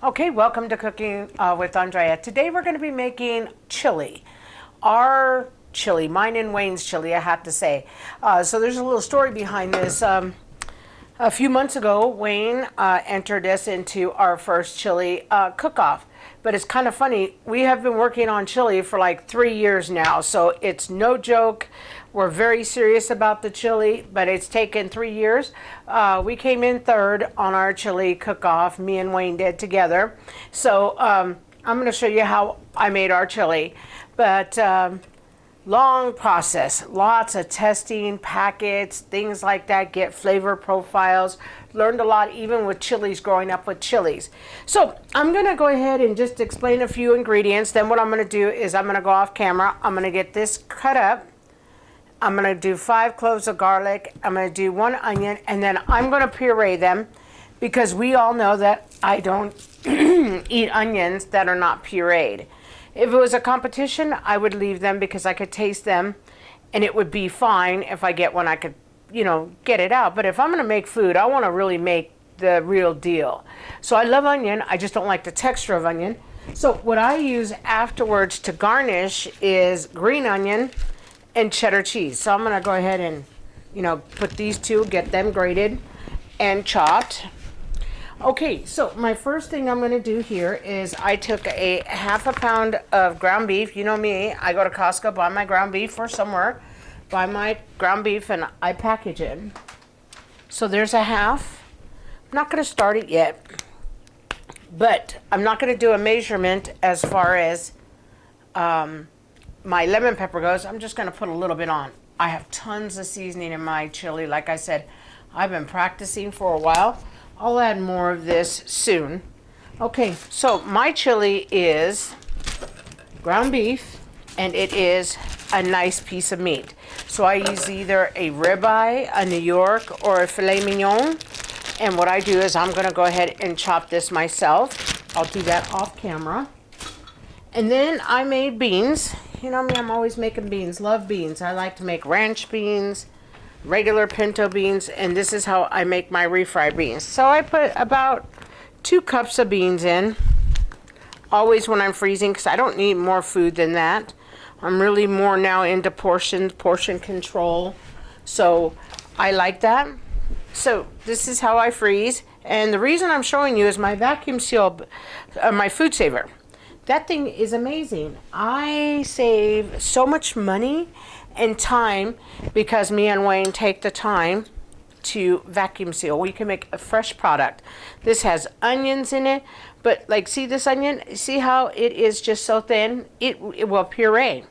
Okay, welcome to Cooking with Andrea. Today we're going to be making chili. Our chili, mine and Wayne's chili, I have to say. So there's a little story behind this. A few months ago, Wayne entered us into our first chili cook-off. But it's kind of funny, we have been working on chili for like 3 years now, so it's no joke. We're very serious about the chili, but it's taken 3 years. We came in third on our chili cook-off, me and Wayne did together. So I'm going to show you how I made our chili. But long process, lots of testing, packets, things like that, get flavor profiles. Learned a lot even with chilies, growing up with chilies. So I'm going to go ahead and just explain a few ingredients. Then what I'm going to do is I'm going to go off camera. I'm going to get this cut up. I'm going to do 5 cloves of garlic. I'm going to do 1 onion, and then I'm going to puree them because we all know that I don't eat onions that are not pureed. If it was a competition, I would leave them because I could taste them and it would be fine. If I get one, I could, get it out. But if I'm going to make food, I want to really make the real deal. So I love onion. I just don't like the texture of onion. So what I use afterwards to garnish is green onion and cheddar cheese. So I'm going to go ahead and, put these two, get them grated and chopped. Okay, so my first thing I'm going to do here is I took a half a pound of ground beef. You know me, I go to Costco, buy my ground beef or somewhere, buy my ground beef and I package it. So there's a half. I'm not going to start it yet, but I'm not going to do a measurement as far as my lemon pepper goes. I'm just going to put a little bit on. I have tons of seasoning in my chili. Like I said, I've been practicing for a while. I'll add more of this soon. Okay, so my chili is ground beef and it is a nice piece of meat. So I use either a ribeye, a New York, or a filet mignon. And what I do is I'm going to go ahead and chop this myself. I'll do that off camera. And then I made beans. You know me, I'm always making beans. Love beans. I like to make ranch beans, regular pinto beans, and this is how I make my refried beans. So I put about 2 cups of beans in, always when I'm freezing, because I don't need more food than that. I'm really more now into portion control, so I like that. So this is how I freeze, and the reason I'm showing you is my vacuum seal, my food saver. That thing is amazing. I save so much money and time because me and Wayne take the time to vacuum seal. We can make a fresh product. This has onions in it, but like, see this onion? See how it is just so thin? It will puree.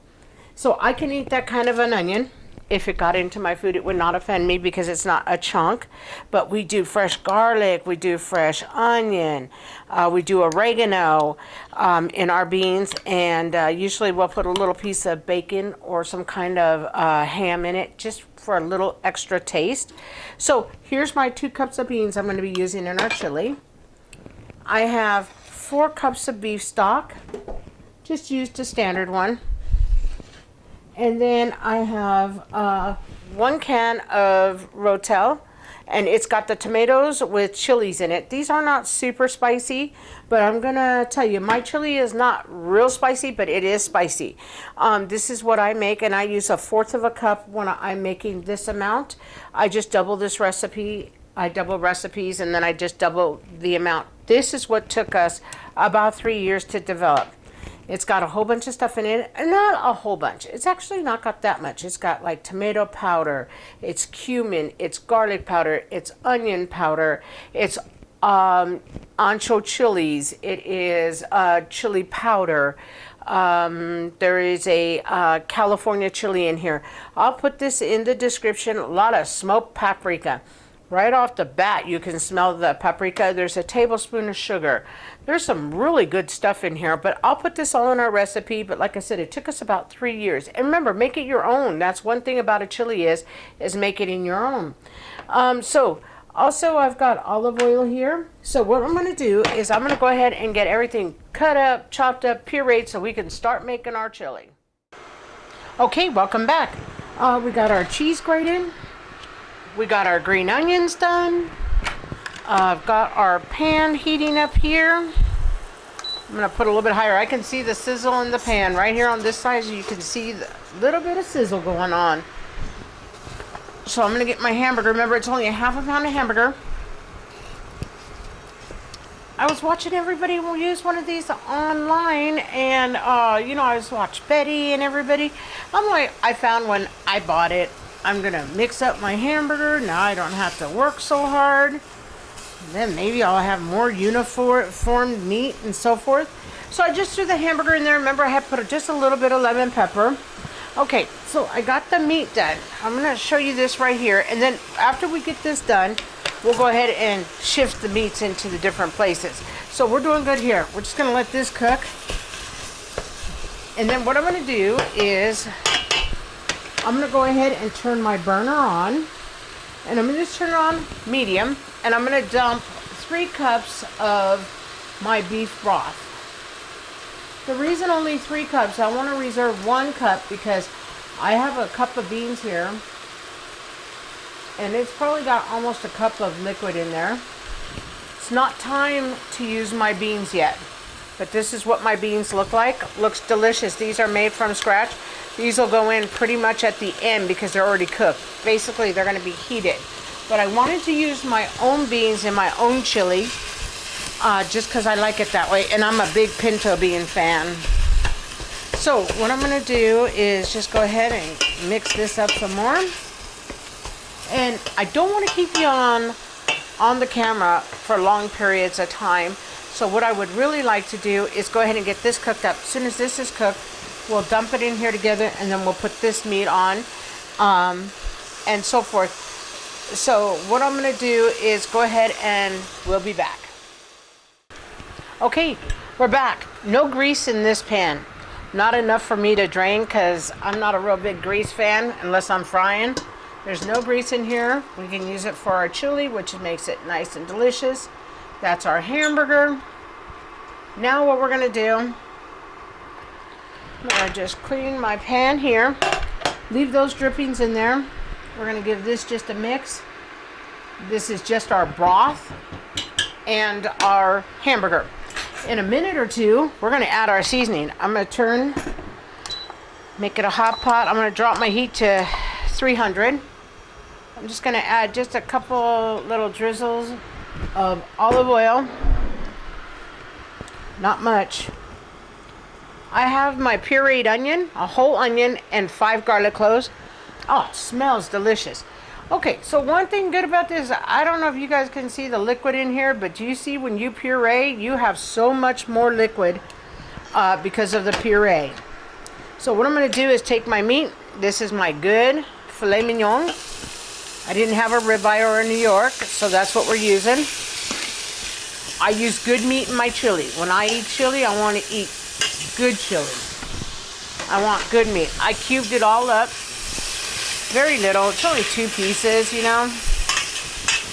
So I can eat that kind of an onion. If it got into my food, it would not offend me because it's not a chunk. But we do fresh garlic, we do fresh onion, we do oregano in our beans, and usually we'll put a little piece of bacon or some kind of ham in it just for a little extra taste. So here's my 2 cups of beans I'm going to be using in our chili. I have 4 cups of beef stock, just used a standard one. And then I have 1 can of Rotel, and it's got the tomatoes with chilies in it. These are not super spicy, but I'm gonna tell you, my chili is not real spicy, but it is spicy. This is what I make, and I use 1/4 of a cup when I'm making this amount. I just double this recipe. I double recipes, and then I just double the amount. This is what took us about 3 years to develop. It's got a whole bunch of stuff in it, and not a whole bunch. It's actually not got that much. It's got like tomato powder, it's cumin, it's garlic powder, it's onion powder, it's Ancho chilies, it is chili powder. There is a California chili in here. I'll put this in the description. A lot of smoked paprika. Right off the bat, you can smell the paprika. There's a tablespoon of sugar. There's some really good stuff in here, but I'll put this all in our recipe. But like I said, it took us about 3 years. And remember, make it your own. That's one thing about a chili is make it in your own. So also I've got olive oil here. So what I'm going to do is I'm going to go ahead and get everything cut up, chopped up, pureed so we can start making our chili. Okay, welcome back. We got our cheese grated. We got our green onions done. I've got our pan heating up here. I'm gonna put a little bit higher. I can see the sizzle in the pan right here on this side. You can see the little bit of sizzle going on. So I'm gonna get my hamburger. Remember, it's only a half a pound of hamburger. I was watching everybody use one of these online, and you know, I was watching Betty and everybody. I'm like, I found one, I bought it. I'm gonna mix up my hamburger. Now I don't have to work so hard. And then maybe I'll have more uniformed meat and so forth. So I just threw the hamburger in there. Remember, I had put just a little bit of lemon pepper. Okay, so I got the meat done. I'm gonna show you this right here, and then after we get this done, we'll go ahead and shift the meats into the different places. So we're doing good here. We're just gonna let this cook. And then what I'm gonna do is, I'm gonna go ahead and turn my burner on. And I'm gonna just turn it on medium. And I'm gonna dump 3 cups of my beef broth. The reason only 3 cups, I wanna reserve 1 cup because I have a cup of beans here. And it's probably got almost a cup of liquid in there. It's not time to use my beans yet, but this is what my beans look like. Looks delicious. These are made from scratch. These will go in pretty much at the end because they're already cooked. Basically, they're going to be heated. But I wanted to use my own beans and my own chili, just because I like it that way. And I'm a big pinto bean fan. So what I'm going to do is just go ahead and mix this up some more. And I don't want to keep you on the camera for long periods of time. So what I would really like to do is go ahead and get this cooked up. As soon as this is cooked, we'll dump it in here together, and then we'll put this meat on, and so forth. So what I'm going to do is go ahead and we'll be back. Okay, we're back. No grease in this pan. Not enough for me to drain because I'm not a real big grease fan unless I'm frying. There's no grease in here. We can use it for our chili, which makes it nice and delicious. That's our hamburger. Now what we're gonna do, I'm gonna just clean my pan here. Leave those drippings in there. We're gonna give this just a mix. This is just our broth and our hamburger. In a minute or two, we're gonna add our seasoning. I'm gonna make it a hot pot. I'm gonna drop my heat to 300. I'm just going to add just a couple little drizzles of olive oil. Not much. I have my pureed onion, a whole onion, and 5 garlic cloves. Oh, smells delicious. Okay, so one thing good about this, I don't know if you guys can see the liquid in here, but do you see when you puree, you have so much more liquid because of the puree. So what I'm going to do is take my meat. This is my good filet mignon. I didn't have a ribeye or a New York, so that's what we're using. I use good meat in my chili. When I eat chili, I want to eat good chili. I want good meat. I cubed it all up. Very little. It's only 2 pieces, you know.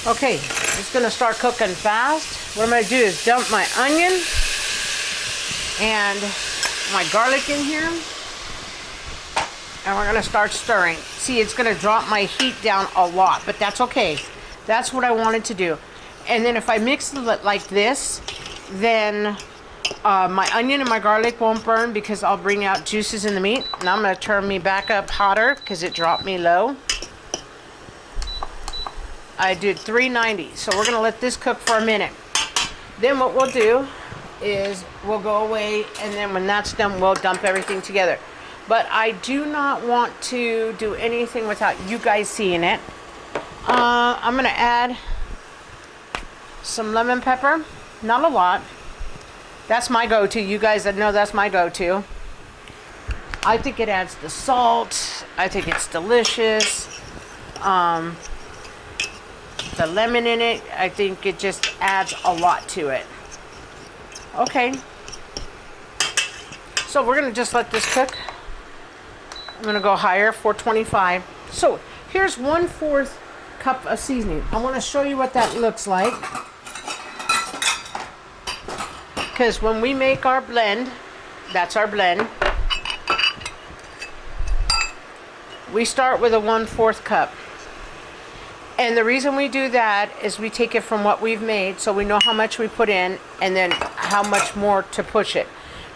Okay, it's going to start cooking fast. What I'm going to do is dump my onion and my garlic in here. And we're going to start stirring. See, it's going to drop my heat down a lot, but that's okay. That's what I wanted to do. And then if I mix it like this, then my onion and my garlic won't burn because I'll bring out juices in the meat. Now I'm going to turn me back up hotter because it dropped me low. I did 390, so we're going to let this cook for a minute. Then what we'll do is we'll go away, and then when that's done, we'll dump everything together. But I do not want to do anything without you guys seeing it. I'm going to add some lemon pepper. Not a lot. That's my go-to. You guys that know that's my go-to. I think it adds the salt. I think it's delicious. The lemon in it, I think it just adds a lot to it. Okay. So we're going to just let this cook. I'm going to go higher, 425. So here's 1/4 cup of seasoning. I want to show you what that looks like. Because when we make our blend, that's our blend. We start with a 1/4 cup. And the reason we do that is we take it from what we've made, so we know how much we put in and then how much more to push it.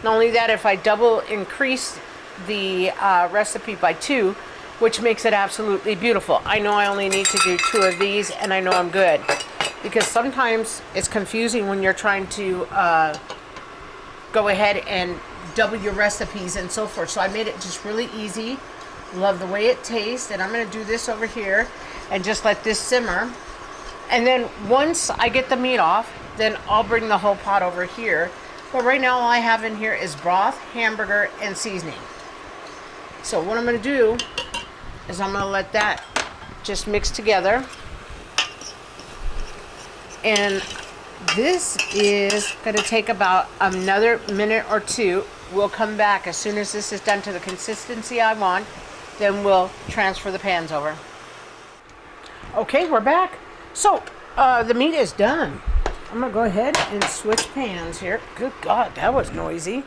Not only that, if I double increase the recipe by 2, which makes it absolutely beautiful. I know I only need to do 2 of these and I know I'm good. Because sometimes it's confusing when you're trying to go ahead and double your recipes and so forth. So I made it just really easy. Love the way it tastes, and I'm going to do this over here and just let this simmer. And then once I get the meat off, then I'll bring the whole pot over here. But right now all I have in here is broth, hamburger, and seasoning. So what I'm going to do is I'm going to let that just mix together. And this is going to take about another minute or 2. We'll come back as soon as this is done to the consistency I want. Then we'll transfer the pans over. Okay, we're back. So the meat is done. I'm going to go ahead and switch pans here. Good God, that was noisy.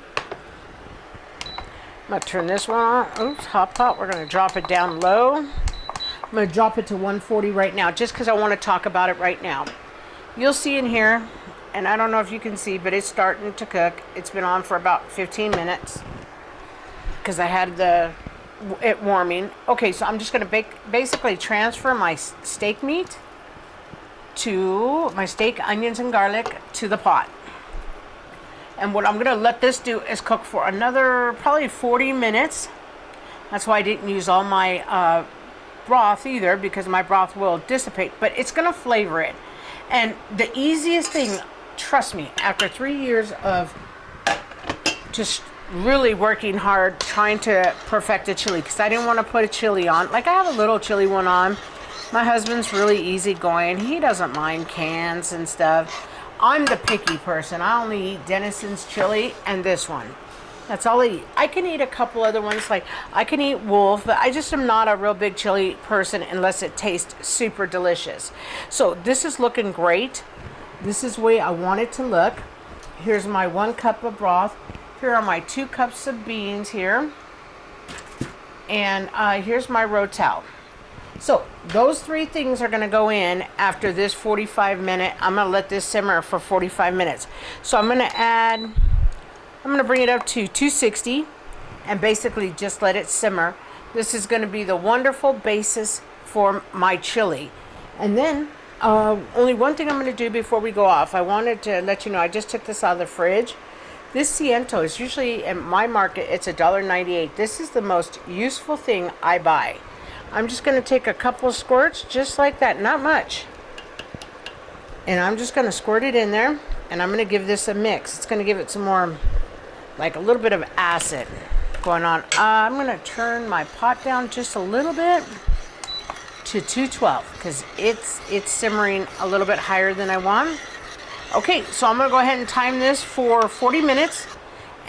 I'm going to turn this one on. Oops, hot pot. We're going to drop it down low. I'm going to drop it to 140 right now, just because I want to talk about it right now. You'll see in here, and I don't know if you can see, but it's starting to cook. It's been on for about 15 minutes because I had it warming. Okay, so I'm just going to basically transfer my steak meat to my steak, onions, and garlic to the pot. And what I'm going to let this do is cook for another probably 40 minutes. That's why I didn't use all my broth either, because my broth will dissipate, but it's going to flavor it. And the easiest thing, trust me, after 3 years of just really working hard trying to perfect a chili, because I didn't want to put a chili on. Like, I have a little chili one on. My husband's really easygoing. He doesn't mind cans and stuff. I'm the picky person. I only eat Denison's chili and this one. That's all I eat. I can eat a couple other ones, like I can eat Wolf, but I just am not a real big chili person unless it tastes super delicious. So this is looking great. This is the way I want it to look. Here's my 1 cup of broth. Here are my 2 cups of beans here. And here's my rotel. So those 3 things are going to go in after this 45 minute. I'm going to let this simmer for 45 minutes. So I'm going to bring it up to 260 and basically just let it simmer. This is going to be the wonderful basis for my chili. And then only one thing I'm going to do before we go off. I wanted to let you know I just took this out of the fridge. This Ciento is usually, in my market, it's $1.98. This is the most useful thing I buy. I'm just going to take a couple squirts, just like that, not much. And I'm just going to squirt it in there, and I'm going to give this a mix. It's going to give it some more, like a little bit of acid going on. I'm going to turn my pot down just a little bit to 212, because it's simmering a little bit higher than I want. Okay, so I'm going to go ahead and time this for 40 minutes,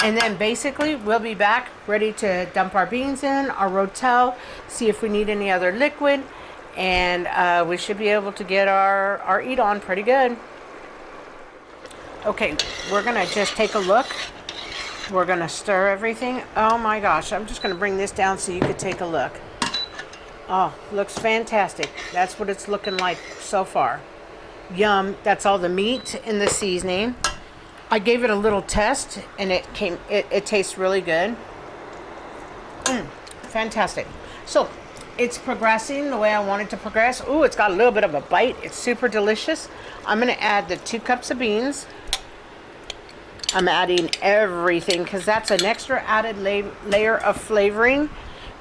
and then basically we'll be back ready to dump our beans in, our rotel, see if we need any other liquid, and we should be able to get our eat on pretty good. Okay, we're going to just take a look. We're going to stir everything. Oh my gosh, I'm just going to bring this down so you could take a look. Oh, looks fantastic. That's what it's looking like so far. Yum. That's all the meat and the seasoning. I gave it a little test and it tastes really good. Fantastic. So it's progressing the way I want it to progress. Ooh, it's got a little bit of a bite. It's super delicious. I'm going to add the 2 cups of beans. I'm adding everything because that's an extra added layer of flavoring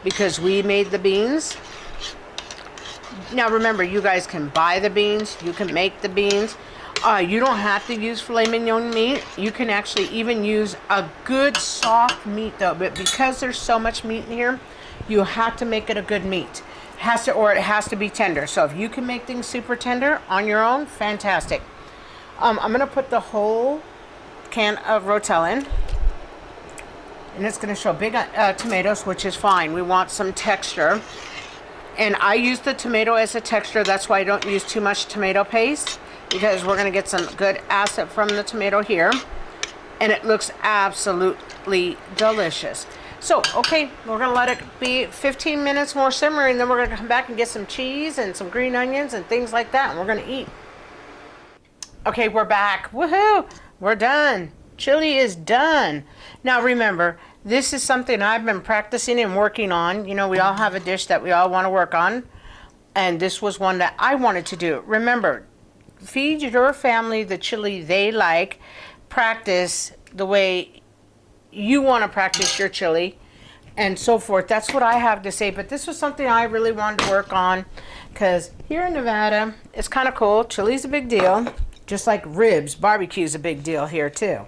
because we made the beans. Now remember, you guys can buy the beans, you can make the beans. You don't have to use filet mignon meat. You can actually even use a good soft meat though, but because there's so much meat in here, you have to make it a good meat. It has to be tender. So if you can make things super tender on your own, fantastic. I'm gonna put the whole can of rotel in, and it's going to show big tomatoes, which is fine. We want some texture, and I use the tomato as a texture. That's why I don't use too much tomato paste, because we're going to get some good acid from the tomato here, and it looks absolutely delicious. So, okay, we're gonna let it be 15 minutes more simmering, then we're gonna come back and get some cheese and some green onions and things like that, and we're gonna eat. Okay, we're back. Woohoo! We're done. Chili is done. Now remember, this is something I've been practicing and working on. You know, we all have a dish that we all want to work on, and this was one that I wanted to do. Remember, feed your family the chili they like. Practice the way you want to practice your chili, and so forth. That's what I have to say, but this was something I really wanted to work on, because here in Nevada, it's kind of cool. Chili's a big deal, just like ribs. Barbecue's a big deal here too.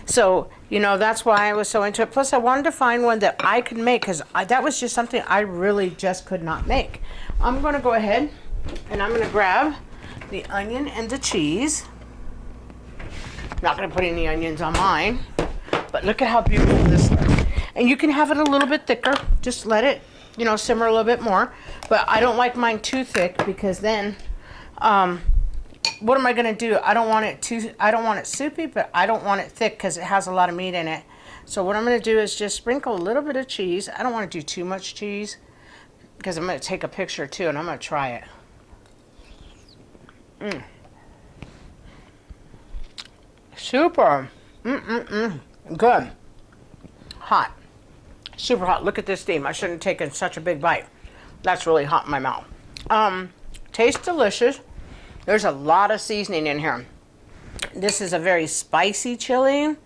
So, you know, that's why I was so into it. Plus, I wanted to find one that I could make, because that was just something I really just could not make. I'm going to go ahead and I'm going to grab the onion and the cheese. Not going to put any onions on mine, but look at how beautiful this looks. And you can have it a little bit thicker. Just let it, you know, simmer a little bit more. But I don't like mine too thick, because then what am I going to do? I don't want it soupy, but I don't want it thick because it has a lot of meat in it. So what I'm going to do is just sprinkle a little bit of cheese. I don't want to do too much cheese, because I'm going to take a picture too, and I'm going to try it. Super. Good. Hot. Super hot. Look at this steam. I shouldn't have taken such a big bite. That's really hot in my mouth. Tastes delicious. There's a lot of seasoning in here. This is a very spicy chili.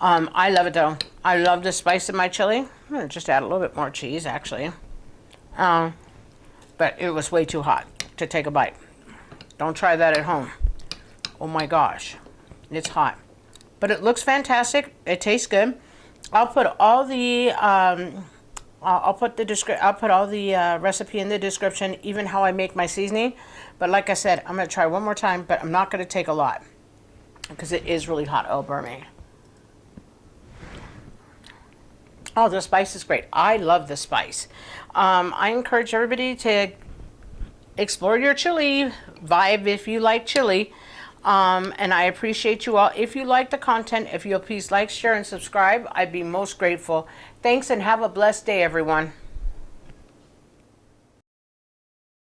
I love it though. I love the spice of my chili. I'm gonna just add a little bit more cheese actually. But it was way too hot to take a bite. Don't try that at home. Oh my gosh, it's hot. But it looks fantastic. It tastes good. I'll put all the I'll put all the recipe in the description, even how I make my seasoning. But like I said, I'm going to try one more time, but I'm not going to take a lot, because it is really hot. Oh, burn me. Oh, the spice is great. I love the spice. I encourage everybody to explore your chili vibe if you like chili. And I appreciate you all. If you like the content, if you'll please like, share, and subscribe, I'd be most grateful. Thanks, and have a blessed day, everyone.